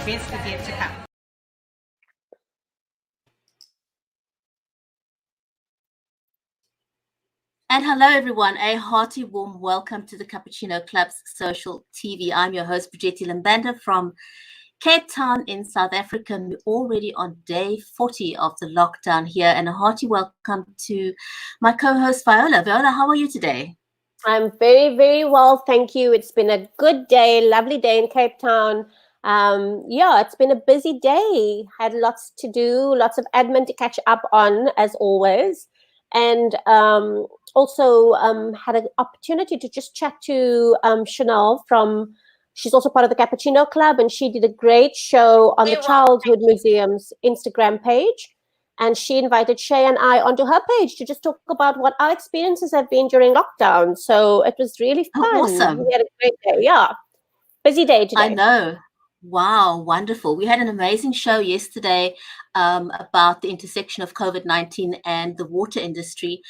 best is yet to come. And hello, everyone. A hearty, warm welcome to the CuppaChino Club's Social TV. I'm your host, Bridgetti Lambanda from Cape Town in South Africa. We're already on day 40 of the lockdown here. And a hearty welcome to my co-host, Viola. Viola, how are you today? I'm very, very well, thank you. It's been a good day, lovely day in Cape Town. Yeah, it's been a busy day. Had lots to do, lots of admin to catch up on, as always. And also had an opportunity to just chat to Chanel she's also part of the CuppaChino Club, and she did a great show on the Childhood Museum's Instagram page. And she invited Shay and I onto her page to just talk about what our experiences have been during lockdown. So it was really fun. Oh, awesome. We had a great day. Yeah. Busy day today. I know. Wow, wonderful. We had an amazing show yesterday about the intersection of COVID-19 and the water industry.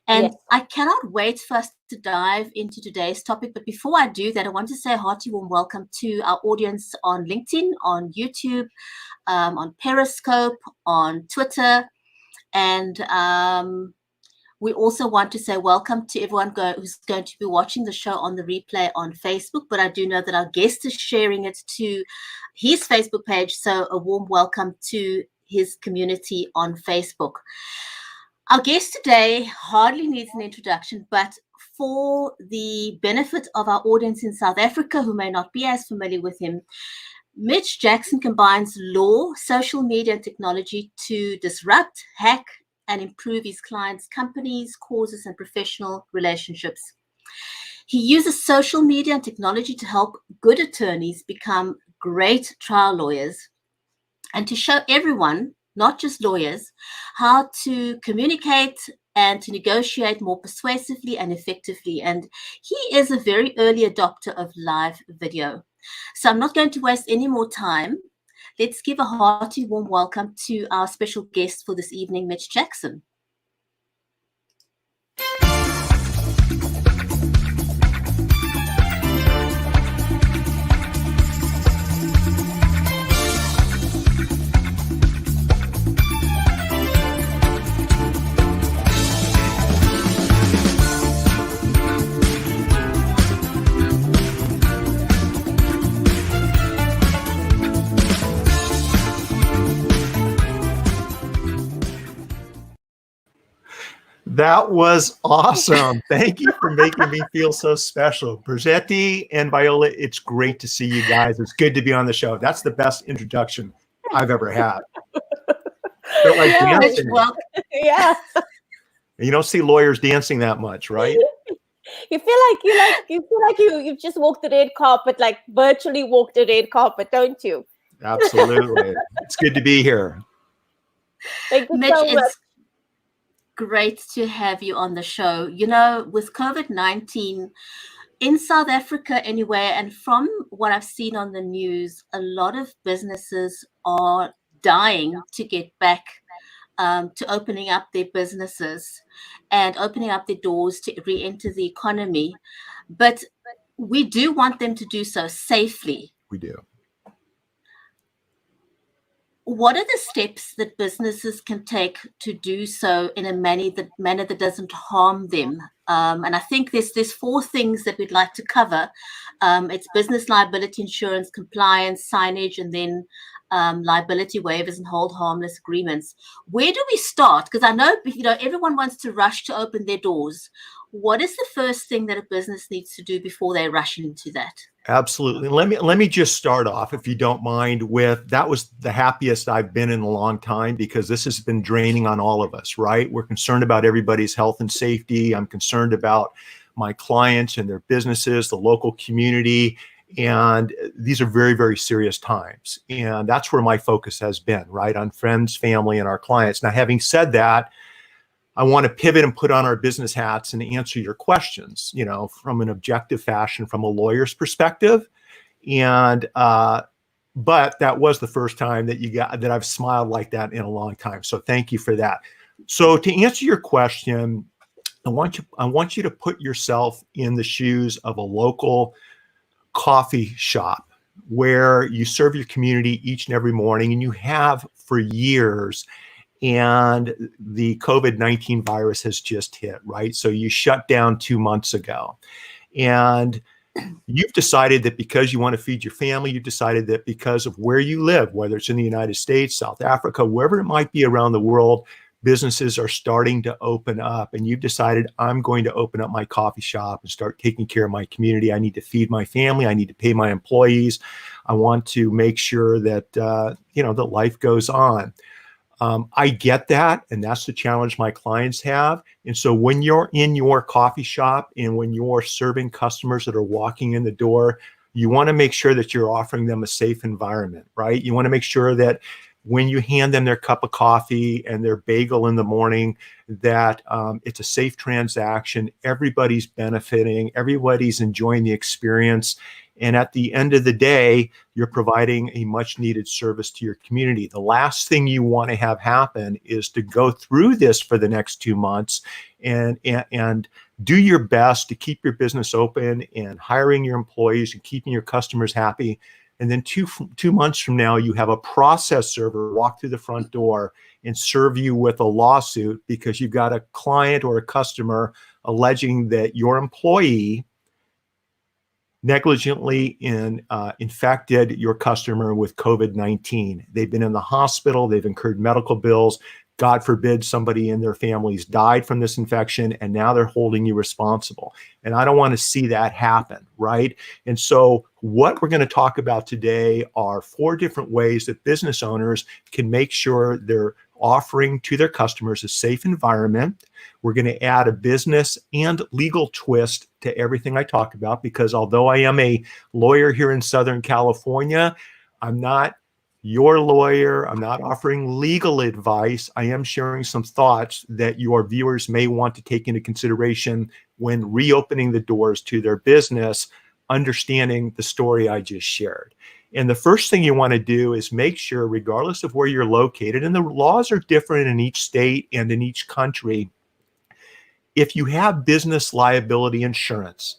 And yes, I cannot wait for us to dive into today's topic. But before I do that, I want to say a hearty warm welcome to our audience on LinkedIn, on YouTube, on Periscope, on Twitter. And we also want to say welcome to everyone who's going to be watching the show on the replay on Facebook. But I do know that our guest is sharing it to his Facebook page. So a warm welcome to his community on Facebook. Our guest today hardly needs an introduction, but for the benefit of our audience in South Africa who may not be as familiar with him, Mitch Jackson combines law, social media, and technology to disrupt, hack, and improve his clients' companies, causes, and professional relationships. He uses social media and technology to help good attorneys become great trial lawyers and to show everyone, not just lawyers, how to communicate and to negotiate more persuasively and effectively. And he is a very early adopter of live video. So I'm not going to waste any more time. Let's give a hearty warm welcome to our special guest for this evening, Mitch Jackson. That was awesome. Thank you for making me feel so special. Bridgetti and Viola, it's great to see you guys. It's good to be on the show. That's the best introduction I've ever had. Feel like dancing. Well, yeah. You don't see lawyers dancing that much, right? You feel like you've just walked the red carpet, like virtually walked the red carpet, don't you? Absolutely. It's good to be here. Thank you Mitch, so much. Great to have you on the show. You know, with COVID-19 in South Africa anyway, and from what I've seen on the news, a lot of businesses are dying to get back to opening up their businesses and opening up their doors to re-enter the economy. But we do want them to do so safely. We do. What are the steps that businesses can take to do so in a manner that doesn't harm them? And I think there's four things that we'd like to cover. It's business liability insurance, compliance, signage, and then liability waivers and hold harmless agreements. Where do we start? Because I know everyone wants to rush to open their doors. What is the first thing that a business needs to do before they rush into that? Absolutely. Let me just start off, if you don't mind, with that was the happiest I've been in a long time, because this has been draining on all of us, right? We're concerned about everybody's health and safety. I'm concerned about my clients and their businesses, the local community, and these are very, very serious times. And that's where my focus has been, right? On friends, family, and our clients. Now, having said that, I want to pivot and put on our business hats and answer your questions, from an objective fashion, from a lawyer's perspective. And, but that was the first time that I've smiled like that in a long time. So thank you for that. So to answer your question, I want you to put yourself in the shoes of a local coffee shop, where you serve your community each and every morning, and you have for years. And the COVID-19 virus has just hit, right? So you shut down 2 months ago. And you've decided that because you want to feed your family, you've decided that because of where you live, whether it's in the United States, South Africa, wherever it might be around the world, businesses are starting to open up. And you've decided, I'm going to open up my coffee shop and start taking care of my community. I need to feed my family. I need to pay my employees. I want to make sure that, that life goes on. I get that, and that's the challenge my clients have. And so when you're in your coffee shop and when you're serving customers that are walking in the door, you want to make sure that you're offering them a safe environment, right? You want to make sure that when you hand them their cup of coffee and their bagel in the morning, that it's a safe transaction. Everybody's benefiting. Everybody's enjoying the experience. And at the end of the day, you're providing a much needed service to your community. The last thing you want to have happen is to go through this for the next 2 months and do your best to keep your business open and hiring your employees and keeping your customers happy. And then two months from now, you have a process server walk through the front door and serve you with a lawsuit because you've got a client or a customer alleging that your employee negligently infected your customer with COVID-19. They've been in the hospital, they've incurred medical bills. God forbid somebody in their families died from this infection, and now they're holding you responsible. And I don't want to see that happen, right? And so what we're going to talk about today are 4 different ways that business owners can make sure they're offering to their customers a safe environment. We're going to add a business and legal twist to everything I talk about, because although I am a lawyer here in Southern California, I'm not your lawyer. I'm not offering legal advice. I am sharing some thoughts that your viewers may want to take into consideration when reopening the doors to their business, understanding the story I just shared. And the first thing you want to do is make sure, regardless of where you're located, and the laws are different in each state and in each country, if you have business liability insurance,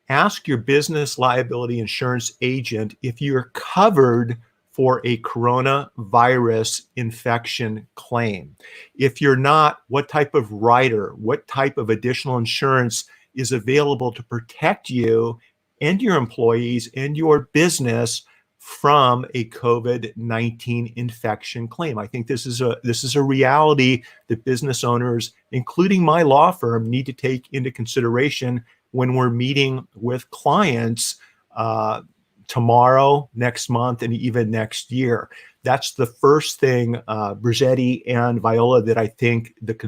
ask your business liability insurance agent if you're covered for a coronavirus infection claim. If you're not, what type of rider, what type of additional insurance is available to protect you and your employees and your business from a COVID-19 infection claim. I think this is a reality that business owners, including my law firm, need to take into consideration when we're meeting with clients tomorrow, next month, and even next year. That's the first thing, Brigetti and Viola, that I think that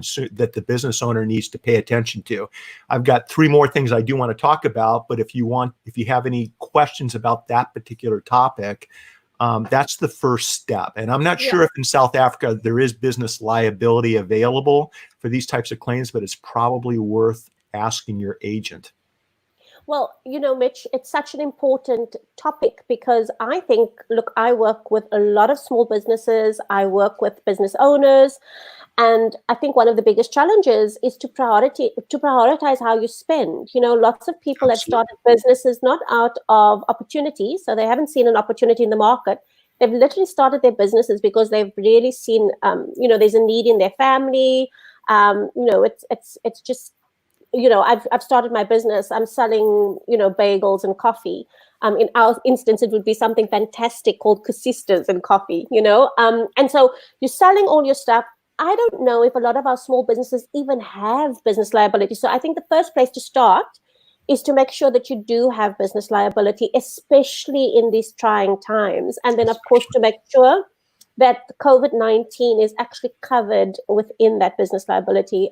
the business owner needs to pay attention to. I've got 3 more things I do want to talk about, but if you have any questions about that particular topic, that's the first step. And I'm not sure if in South Africa there is business liability available for these types of claims, but it's probably worth asking your agent. Well, Mitch, it's such an important topic because I think, look, I work with a lot of small businesses. I work with business owners. And I think one of the biggest challenges is to prioritize how you spend. Lots of people have started businesses not out of opportunity. So they haven't seen an opportunity in the market. They've literally started their businesses because they've really seen, there's a need in their family. It's just, I've started my business. I'm selling, bagels and coffee. In our instance, it would be something fantastic called Casistas and coffee, and so you're selling all your stuff. I don't know if a lot of our small businesses even have business liability. So I think the first place to start is to make sure that you do have business liability, especially in these trying times. And then, of course, to make sure that COVID-19 is actually covered within that business liability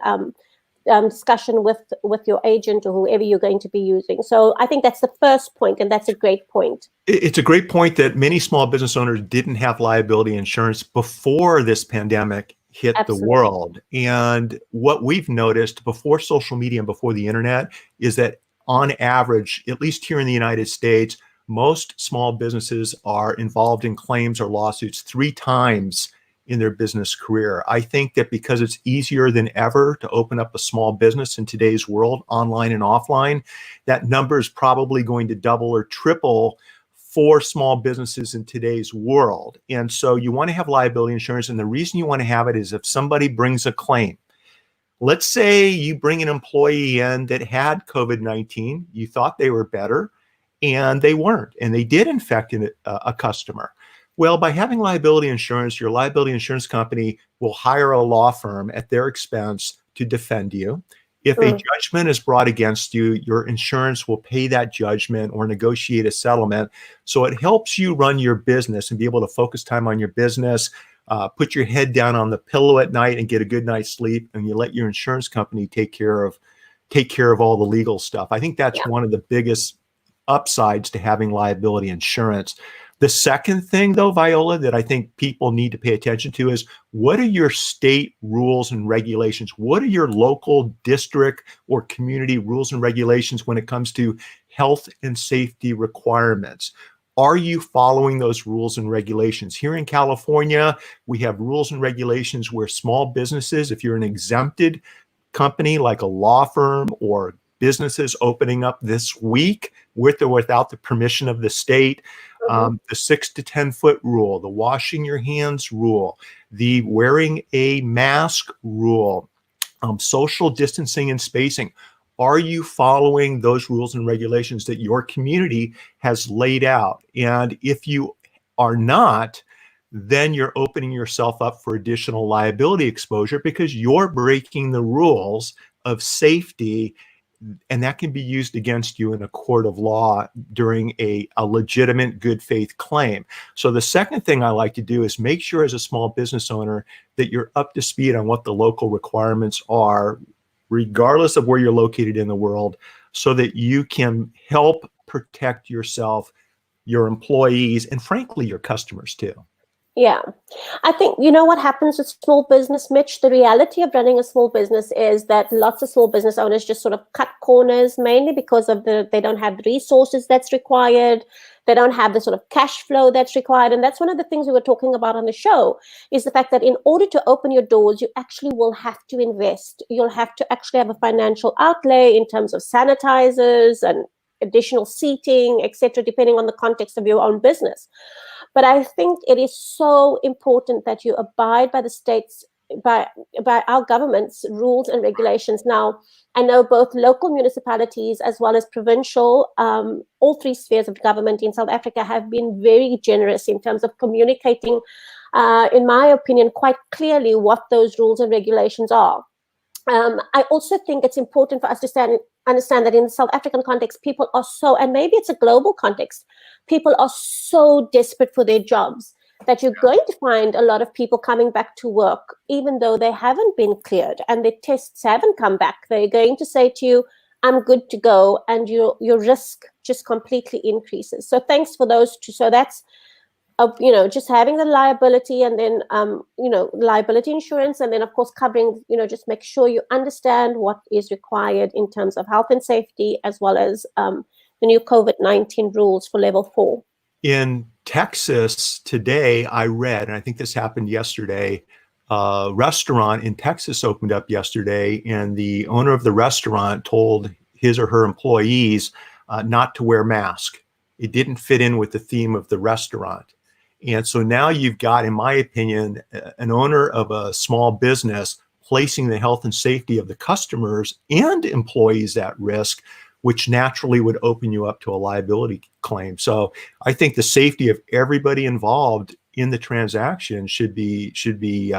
discussion with your agent or whoever you're going to be using. So I think that's the first point, and that's a great point. It's a great point that many small business owners didn't have liability insurance before this pandemic hit the world. And what we've noticed before social media and before the internet is that on average, at least here in the United States, most small businesses are involved in claims or lawsuits 3 times in their business career. I think that because it's easier than ever to open up a small business in today's world, online and offline, that number is probably going to double or triple for small businesses in today's world. And so you want to have liability insurance. And the reason you want to have it is if somebody brings a claim. Let's say you bring an employee in that had COVID-19, you thought they were better, and they weren't, and they did infect a customer. Well, by having liability insurance, your liability insurance company will hire a law firm at their expense to defend you. If a judgment is brought against you, your insurance will pay that judgment or negotiate a settlement. So it helps you run your business and be able to focus time on your business, put your head down on the pillow at night and get a good night's sleep, and you let your insurance company take care of all the legal stuff. I think that's one of the biggest upsides to having liability insurance. The second thing, though, Viola, that I think people need to pay attention to is, what are your state rules and regulations? What are your local district or community rules and regulations when it comes to health and safety requirements? Are you following those rules and regulations? Here in California, we have rules and regulations where small businesses, if you're an exempted company like a law firm or businesses opening up this week with or without the permission of the state, the 6 to 10 foot rule, the washing your hands rule, the wearing a mask rule, social distancing and spacing. Are you following those rules and regulations that your community has laid out? And if you are not, then you're opening yourself up for additional liability exposure because you're breaking the rules of safety, and that can be used against you in a court of law during a legitimate good faith claim. So the second thing I like to do is make sure as a small business owner that you're up to speed on what the local requirements are, regardless of where you're located in the world, so that you can help protect yourself, your employees, and frankly, your customers too. Yeah. I think, you know what happens with small business, Mitch? The reality of running a small business is that lots of small business owners just sort of cut corners, mainly because of they don't have the resources that's required. They don't have the sort of cash flow that's required. And that's one of the things we were talking about on the show, is the fact that in order to open your doors, you actually will have to invest. You'll have to actually have a financial outlay in terms of sanitizers and additional seating, etc., depending on the context of your own business. But I think it is so important that you abide by the state's, by our government's rules and regulations. Now, I know both local municipalities as well as provincial, all three spheres of government in South Africa have been very generous in terms of communicating, in my opinion, quite clearly what those rules and regulations are. I also think it's important for us to understand that in the South African context, people are so, and maybe it's a global context, people are so desperate for their jobs that you're going to find a lot of people coming back to work, even though they haven't been cleared and their tests haven't come back. They're going to say to you, I'm good to go, and your risk just completely increases. So thanks for those two. So that's, just having the liability, and then, liability insurance, and then, of course, covering, just make sure you understand what is required in terms of health and safety, as well as the new COVID-19 rules for level 4. In Texas today, I read, and I think this happened yesterday, a restaurant in Texas opened up yesterday, and the owner of the restaurant told his or her employees not to wear masks. It didn't fit in with the theme of the restaurant. And so now you've got, in my opinion, an owner of a small business placing the health and safety of the customers and employees at risk, which naturally would open you up to a liability claim. So I think the safety of everybody involved in the transaction should be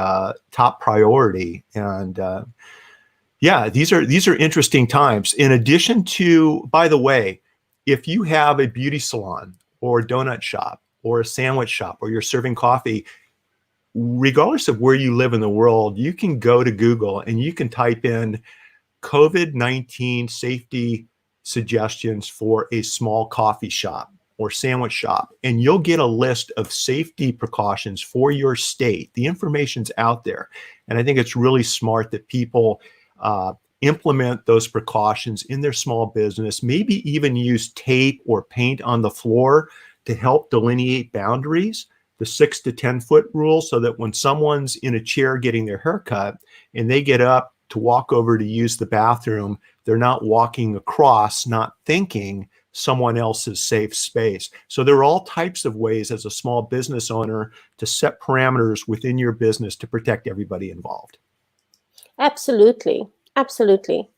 top priority. And these are interesting times. In addition to, by the way, if you have a beauty salon or a donut shop or a sandwich shop, or you're serving coffee, regardless of where you live in the world, you can go to Google and you can type in COVID-19 safety suggestions for a small coffee shop or sandwich shop, and you'll get a list of safety precautions for your state. The information's out there. And I think it's really smart that people implement those precautions in their small business, maybe even use tape or paint on the floor to help delineate boundaries, the 6 to 10 foot rule, so that when someone's in a chair getting their hair cut and they get up to walk over to use the bathroom, they're not walking across, not thinking someone else's safe space. So there are all types of ways as a small business owner to set parameters within your business to protect everybody involved. Absolutely. Absolutely.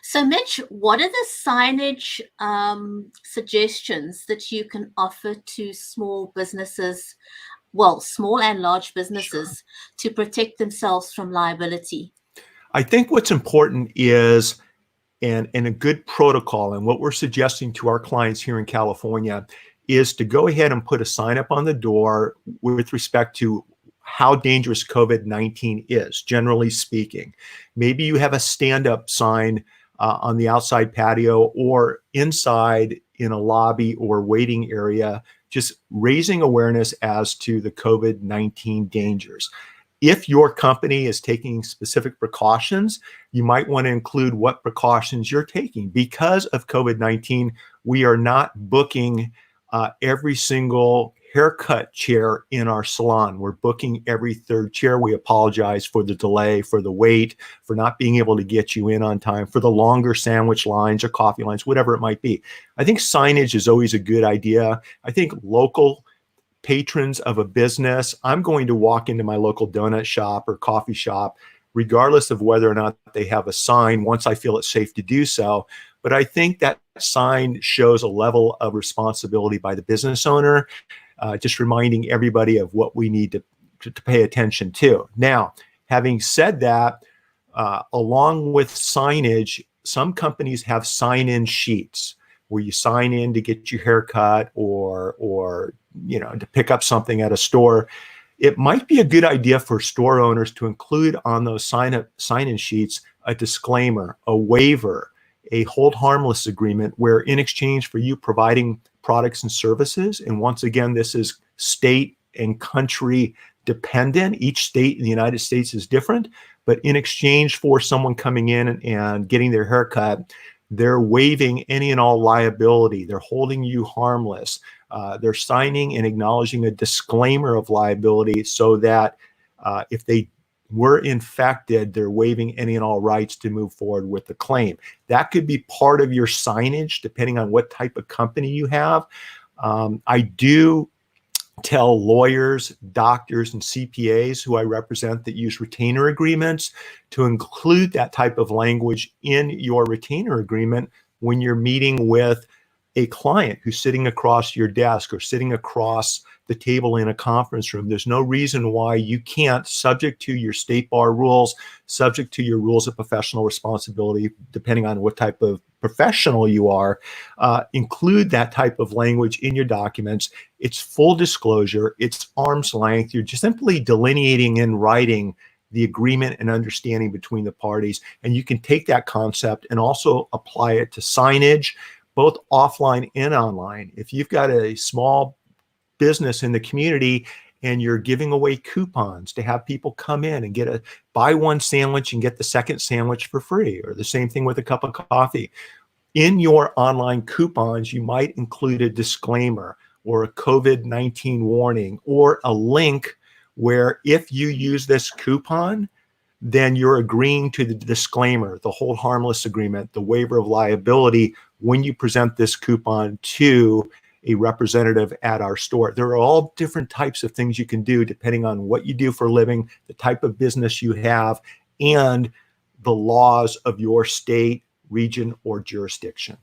So, Mitch, what are the signage suggestions that you can offer to small businesses, well, small and large businesses, to protect themselves from liability? I think what's important is, and a good protocol, and what we're suggesting to our clients here in California is to go ahead and put a sign up on the door with respect to how dangerous COVID-19 is, generally speaking. Maybe you have a stand-up sign on the outside patio or inside in a lobby or waiting area, just raising awareness as to the COVID-19 dangers. If your company is taking specific precautions, you might want to include what precautions you're taking. Because of COVID-19, we are not booking every single haircut chair in our salon. We're booking every third chair. We apologize for the delay, for the wait, for not being able to get you in on time, for the longer sandwich lines or coffee lines, whatever it might be. I think signage is always a good idea. I think local patrons of a business, I'm going to walk into my local donut shop or coffee shop, regardless of whether or not they have a sign, once I feel it's safe to do so. But I think that sign shows a level of responsibility by the business owner, just reminding everybody of what we need to pay attention to. Now, having said that, along with signage, some companies have sign-in sheets where you sign in to get your haircut or to pick up something at a store. It might be a good idea for store owners to include on those sign-in sheets a disclaimer, a waiver, a hold harmless agreement where in exchange for you providing products and services, and once again, this is state and country dependent. Each state in the United States is different, but in exchange for someone coming in and getting their haircut, they're waiving any and all liability. They're holding you harmless. They're signing and acknowledging a disclaimer of liability so that if they were infected, they're waiving any and all rights to move forward with the claim. That could be part of your signage, depending on what type of company you have. I do tell lawyers, doctors, and CPAs who I represent that use retainer agreements to include that type of language in your retainer agreement when you're meeting with a client who's sitting across your desk or sitting across the table in a conference room. There's no reason why you can't, subject to your state bar rules, subject to your rules of professional responsibility, depending on what type of professional you are, include that type of language in your documents. It's full disclosure, it's arm's length. You're just simply delineating in writing the agreement and understanding between the parties. And you can take that concept and also apply it to signage, both offline and online. If you've got a small business in the community and you're giving away coupons to have people come in and get a buy one sandwich and get the second sandwich for free, or the same thing with a cup of coffee. In your online coupons, you might include a disclaimer or a COVID-19 warning or a link where if you use this coupon, then you're agreeing to the disclaimer, the hold harmless agreement, the waiver of liability when you present this coupon to a representative at our store. There are all different types of things you can do depending on what you do for a living, the type of business you have, and the laws of your state, region, or jurisdiction.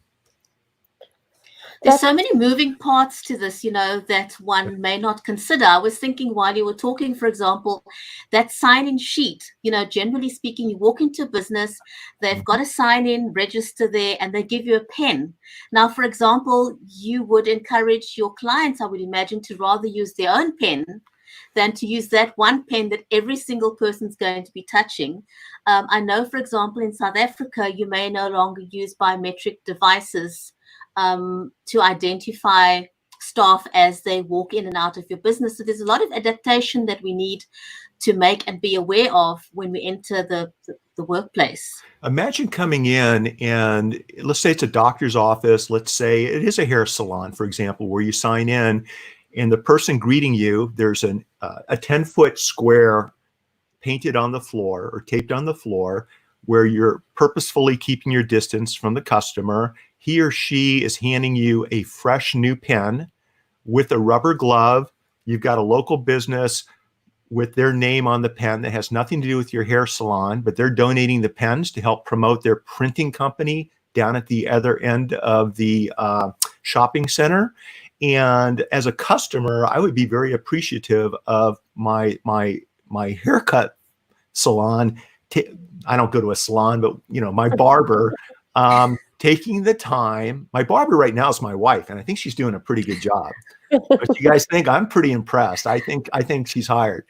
There's so many moving parts to this, that one may not consider. I was thinking while you were talking, for example, that sign-in sheet, generally speaking, you walk into a business, they've got a sign-in register there, and they give you a pen. Now, for example, you would encourage your clients, I would imagine, to rather use their own pen than to use that one pen that every single person's going to be touching. I know, for example, in South Africa, you may no longer use biometric devices to identify staff as they walk in and out of your business. So there's a lot of adaptation that we need to make and be aware of when we enter the workplace. Imagine coming in and let's say it's a doctor's office. Let's say it is a hair salon, for example, where you sign in and the person greeting you, there's a 10-foot square painted on the floor or taped on the floor where you're purposefully keeping your distance from the customer he or she is handing you a fresh new pen with a rubber glove. You've got a local business with their name on the pen that has nothing to do with your hair salon, but they're donating the pens to help promote their printing company down at the other end of the shopping center. And as a customer, I would be very appreciative of my haircut salon. I don't go to a salon, but my barber taking the time. My barber right now is my wife, and I think she's doing a pretty good job. But you guys think? I'm pretty impressed. I think she's hired.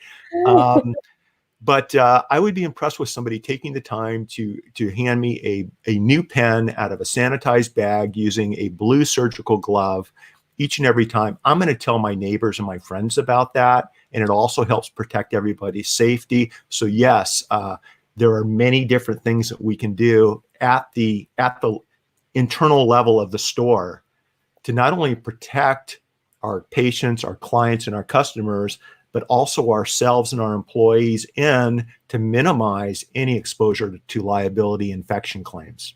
But I would be impressed with somebody taking the time to hand me a new pen out of a sanitized bag using a blue surgical glove each and every time. I'm going to tell my neighbors and my friends about that. And it also helps protect everybody's safety. So yes, there are many different things that we can do at the internal level of the store to not only protect our patients, our clients, and our customers, but also ourselves and our employees, and to minimize any exposure to liability infection claims.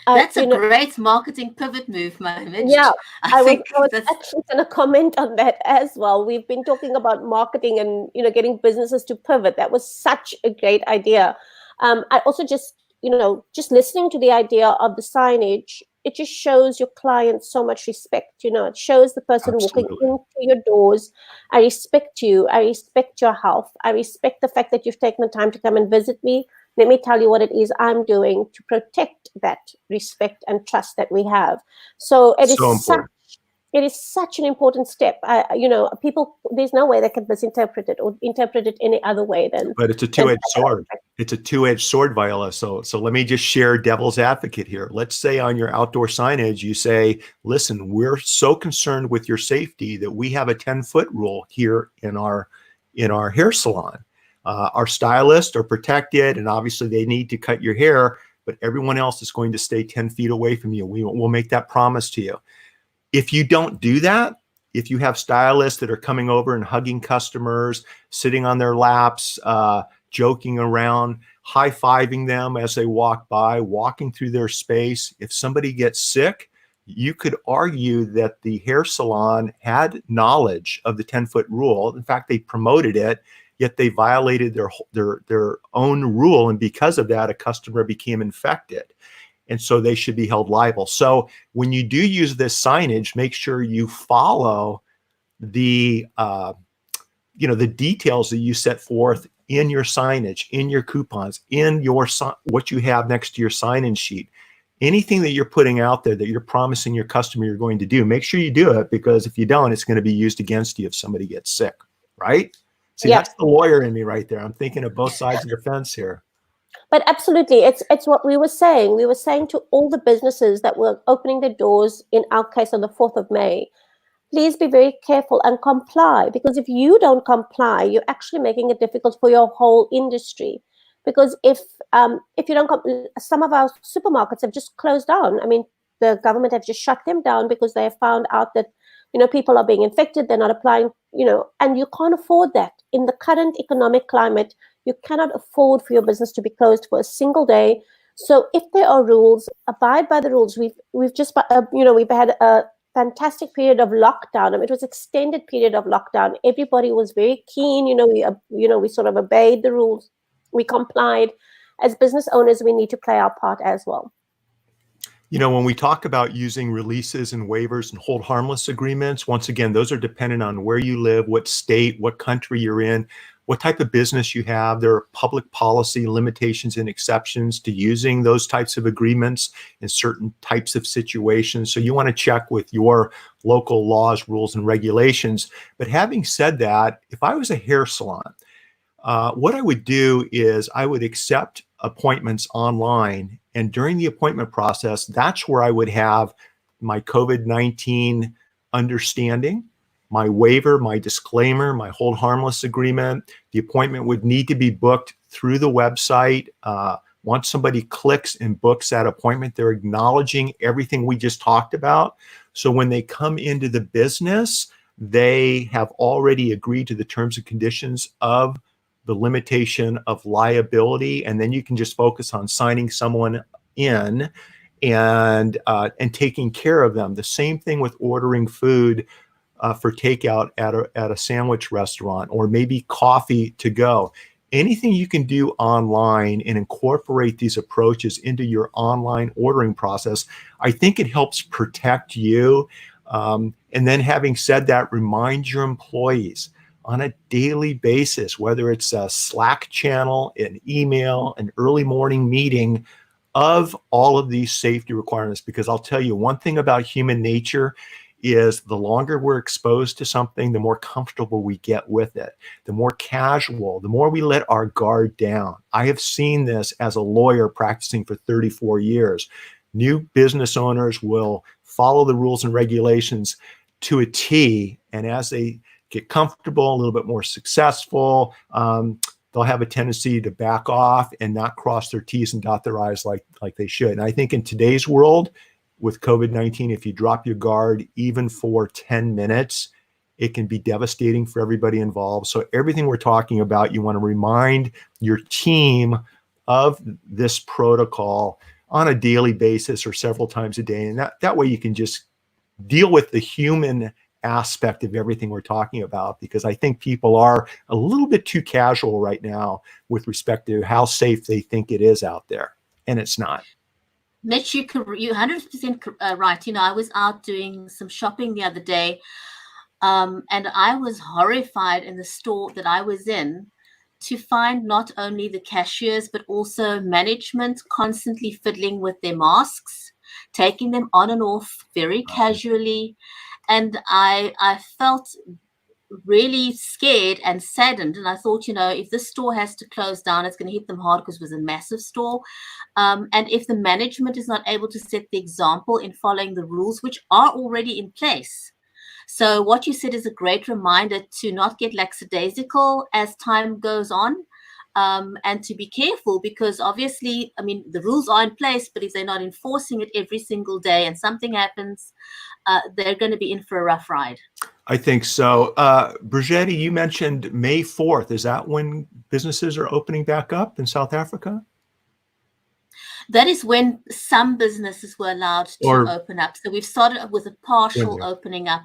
That's a great marketing pivot move, Mitch. Yeah, I was that's actually going to comment on that as well. We've been talking about marketing and getting businesses to pivot. That was such a great idea. I also just listening to the idea of the signage, it just shows your clients so much respect. It shows the person Absolutely. walking into your doors, I respect you, I respect your health, I respect the fact that you've taken the time to come and visit me. Let me tell you what it is I'm doing to protect that respect and trust that we have. So it is such an important step. People, there's no way they can misinterpret it or interpret it any other way than. But it's a two-edged sword. It's a two-edged sword, Viola. So let me just share devil's advocate here. Let's say on your outdoor signage, you say, listen, we're so concerned with your safety that we have a 10-foot rule here in our hair salon. Our stylists are protected, and obviously they need to cut your hair, but everyone else is going to stay 10 feet away from you. We'll make that promise to you. If you don't do that, if you have stylists that are coming over and hugging customers, sitting on their laps, joking around, high-fiving them as they walk by, walking through their space, if somebody gets sick, you could argue that the hair salon had knowledge of the 10-foot rule. In fact, they promoted it, yet they violated their own rule. And because of that, a customer became infected. And so they should be held liable. So when you do use this signage, make sure you follow the details that you set forth in your signage, in your coupons, in your what you have next to your sign-in sheet. Anything that you're putting out there that you're promising your customer you're going to do, make sure you do it, because if you don't, it's going to be used against you if somebody gets sick, right? See, That's the lawyer in me right there. I'm thinking of both sides of the fence here. But absolutely, it's what we were saying. We were saying to all the businesses that were opening their doors, in our case on the 4th of May, please be very careful and comply, because if you don't comply, you're actually making it difficult for your whole industry. Because if you don't, some of our supermarkets have just closed down. I mean, the government have just shut them down because they have found out that people are being infected. They're not applying, and you can't afford that in the current economic climate. You cannot afford for your business to be closed for a single day. So if there are rules, abide by the rules. We've just we've had a fantastic period of lockdown. I mean, it was extended period of lockdown. Everybody was very keen. We sort of obeyed the rules. We complied. As business owners, we need to play our part as well. When we talk about using releases and waivers and hold harmless agreements, once again, those are dependent on where you live, what state, what country you're in, what type of business you have. There are public policy limitations and exceptions to using those types of agreements in certain types of situations. So you want to check with your local laws, rules, and regulations. But having said that, if I was a hair salon, what I would do is I would accept appointments online. And during the appointment process, that's where I would have my COVID-19 understanding, my waiver, my disclaimer, my hold harmless agreement. The appointment would need to be booked through the website. Once somebody clicks and books that appointment, they're acknowledging everything we just talked about. So when they come into the business, they have already agreed to the terms and conditions of the limitation of liability, and then you can just focus on signing someone in and taking care of them. The same thing with ordering food for takeout at a sandwich restaurant, or maybe coffee to go. Anything you can do online and incorporate these approaches into your online ordering process, I think it helps protect you. And then having said that, remind your employees on a daily basis, whether it's a Slack channel, an email, an early morning meeting, of all of these safety requirements. Because I'll tell you one thing about human nature is the longer we're exposed to something, the more comfortable we get with it, the more casual, the more we let our guard down. I have seen this as a lawyer practicing for 34 years. New business owners will follow the rules and regulations to a T, and as they get comfortable, a little bit more successful, they'll have a tendency to back off and not cross their T's and dot their I's like they should. And I think in today's world, with COVID-19, if you drop your guard even for 10 minutes, it can be devastating for everybody involved. So everything we're talking about, you want to remind your team of this protocol on a daily basis or several times a day. And that way you can just deal with the human aspect of everything we're talking about, because I think people are a little bit too casual right now with respect to how safe they think it is out there, and it's not. Mitch, you're 100% right. You know, I was out doing some shopping the other day, and I was horrified in the store that I was in to find not only the cashiers, but also management constantly fiddling with their masks, taking them on and off very casually. And I felt really scared and saddened. And I thought, you know, if this store has to close down, it's going to hit them hard because it was a massive store. And if the management is not able to set the example in following the rules, which are already in place. So what you said is a great reminder to not get lackadaisical as time goes on, and to be careful, because obviously, I mean, the rules are in place, but if they're not enforcing it every single day and something happens, they're going to be in for a rough ride. I think so. Brigitte, you mentioned May 4th. Is that when businesses are opening back up in South Africa? That is when some businesses were allowed to open up. So we've started with a partial opening up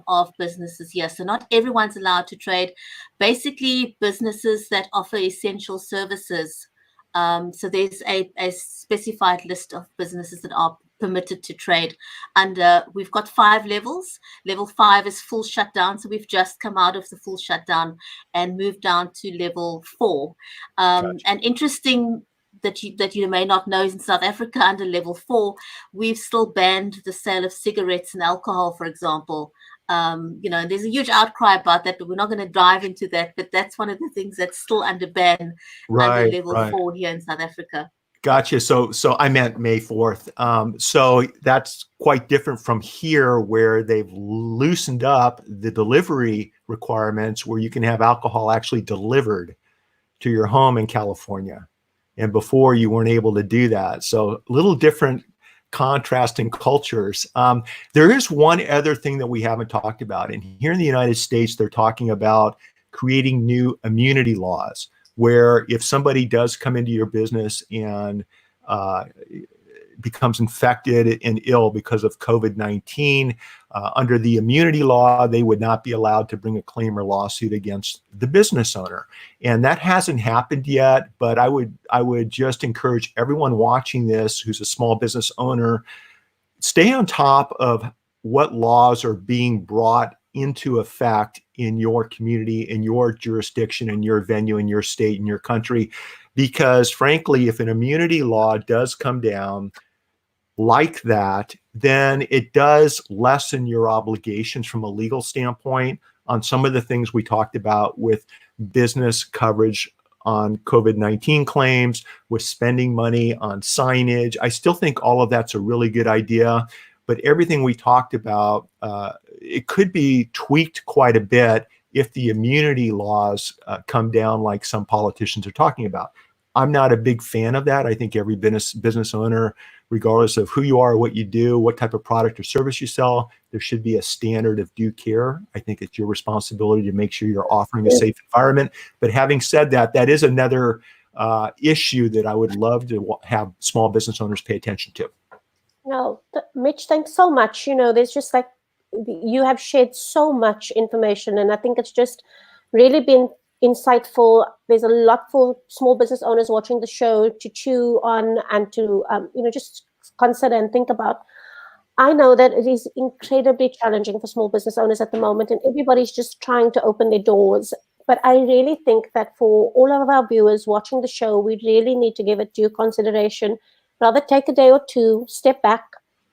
of businesses here. So not everyone's allowed to trade. Basically, businesses that offer essential services. So there's a specified list of businesses that are permitted to trade. And we've got 5 levels. Level 5 is full shutdown. So we've just come out of the full shutdown and moved down to level 4. Gotcha. And interesting that you may not know is in South Africa, under level 4, we've still banned the sale of cigarettes and alcohol, for example. You know, there's a huge outcry about that, but we're not going to dive into that. But that's one of the things that's still under ban under level 4 here in South Africa. Gotcha. So I meant May 4th. So that's quite different from here, where they've loosened up the delivery requirements, where you can have alcohol actually delivered to your home in California. And before, you weren't able to do that. So a little different contrasting cultures. There is one other thing that we haven't talked about. And here in the United States, they're talking about creating new immunity laws, where if somebody does come into your business and becomes infected and ill because of COVID-19, under the immunity law, they would not be allowed to bring a claim or lawsuit against the business owner. And that hasn't happened yet, but I would just encourage everyone watching this who's a small business owner, stay on top of what laws are being brought into effect in your community, in your jurisdiction, in your venue, in your state, in your country. Because frankly, if an immunity law does come down like that, then it does lessen your obligations from a legal standpoint on some of the things we talked about with business coverage on COVID-19 claims, with spending money on signage. I still think all of that's a really good idea, but everything we talked about, it could be tweaked quite a bit if the immunity laws come down like some politicians are talking about. I'm not a big fan of that. I think every business owner, regardless of who you are, what you do, what type of product or service you sell, there should be a standard of due care. I think it's your responsibility to make sure you're offering a safe environment. But having said that, that is another issue that I would love to have small business owners pay attention to. No, Mitch, thanks so much. There's just like, you have shared so much information, and I think it's just really been insightful. There's a lot for small business owners watching the show to chew on and to, just consider and think about. I know that it is incredibly challenging for small business owners at the moment, and everybody's just trying to open their doors. But I really think that for all of our viewers watching the show, we really need to give it due consideration. Rather take a day or two, step back,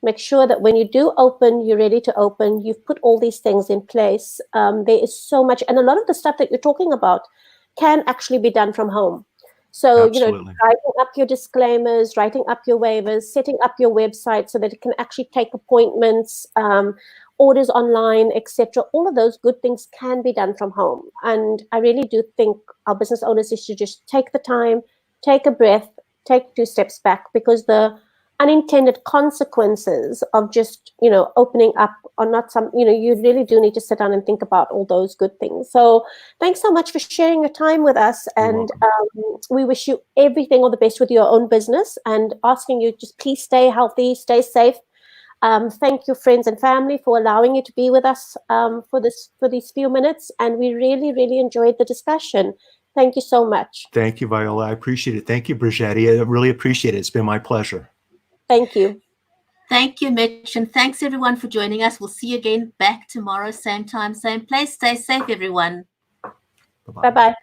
make sure that when you do open, you're ready to open. You've put all these things in place. There is so much, and a lot of the stuff that you're talking about can actually be done from home. So, Absolutely. writing up your disclaimers, writing up your waivers, setting up your website so that it can actually take appointments, orders online, etc. All of those good things can be done from home. And I really do think our business owners should just take the time, take a breath, take 2 steps back, because the unintended consequences of just, opening up are not you really do need to sit down and think about all those good things. So thanks so much for sharing your time with us. And we wish you everything all the best with your own business, and asking you just please stay healthy, stay safe. Thank you, friends and family, for allowing you to be with us for these few minutes. And we really, really enjoyed the discussion. Thank you so much. Thank you, Viola. I appreciate it. Thank you, Brigetti. I really appreciate it. It's been my pleasure. Thank you. Thank you, Mitch. And thanks, everyone, for joining us. We'll see you again back tomorrow, same time, same place. Stay safe, everyone. Bye-bye. Bye-bye.